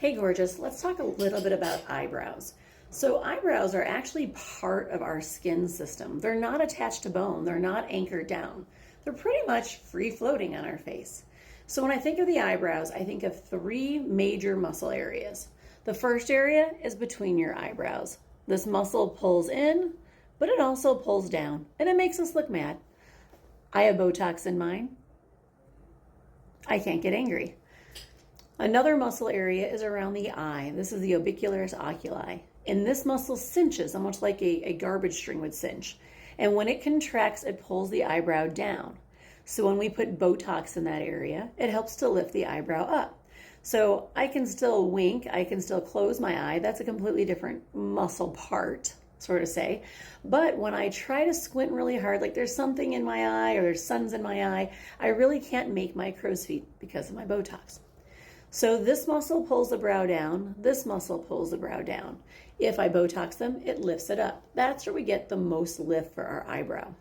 Hey gorgeous, let's talk a little bit about eyebrows. So eyebrows are actually part of our skin system. They're not attached to bone, they're not anchored down. They're pretty much free floating on our face. So when I think of the eyebrows, I think of three major muscle areas. The first area is between your eyebrows. This muscle pulls in, but it also pulls down, and it makes us look mad. I have Botox in mine. I can't get angry. Another muscle area is around the eye. This is the orbicularis oculi. And this muscle cinches, almost like a garbage string would cinch. And when it contracts, it pulls the eyebrow down. So when we put Botox in that area, it helps to lift the eyebrow up. So I can still wink, I can still close my eye. That's a completely different muscle part, sort of say. But when I try to squint really hard, like there's something in my eye or there's suns in my eye, I really can't make my crow's feet because of my Botox. So this muscle pulls the brow down, this muscle pulls the brow down. If I Botox them, it lifts it up. That's where we get the most lift for our eyebrow.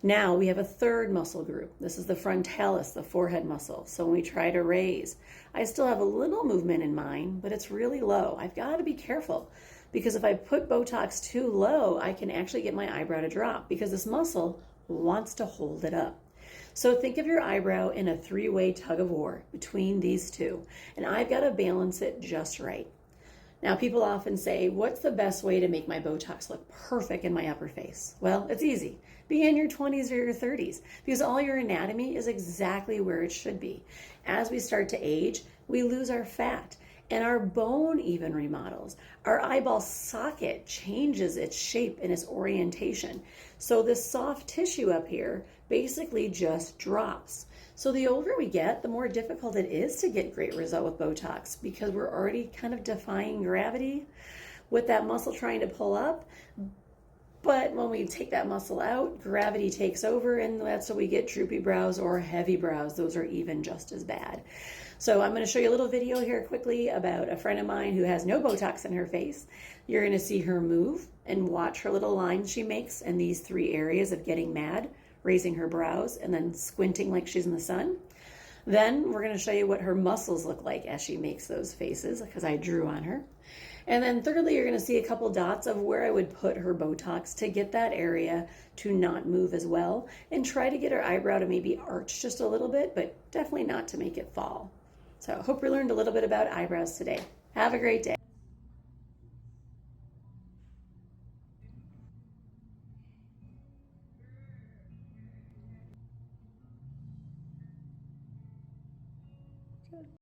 Now we have a third muscle group. This is the frontalis, the forehead muscle. So when we try to raise, I still have a little movement in mine, but it's really low. I've got to be careful because if I put Botox too low, I can actually get my eyebrow to drop because this muscle wants to hold it up. So think of your eyebrow in a three-way tug of war between these two, and I've got to balance it just right. Now, people often say, what's the best way to make my Botox look perfect in my upper face? Well, it's easy. Be in your 20s or your 30s because all your anatomy is exactly where it should be. As we start to age, we lose our fat. And our bone even remodels. Our eyeball socket changes its shape and its orientation. So this soft tissue up here basically just drops. So the older we get, the more difficult it is to get great result with Botox because we're already kind of defying gravity with that muscle trying to pull up. But when we take that muscle out, gravity takes over, and that's when we get droopy brows or heavy brows. Those are even just as bad. So I'm going to show you a little video here quickly about a friend of mine who has no Botox in her face. You're going to see her move and watch her little lines she makes in these three areas of getting mad, raising her brows, and then squinting like she's in the sun. Then we're going to show you what her muscles look like as she makes those faces because I drew on her. And then thirdly, you're going to see a couple dots of where I would put her Botox to get that area to not move as well and try to get her eyebrow to maybe arch just a little bit, but definitely not to make it fall. So I hope we learned a little bit about eyebrows today. Have a great day.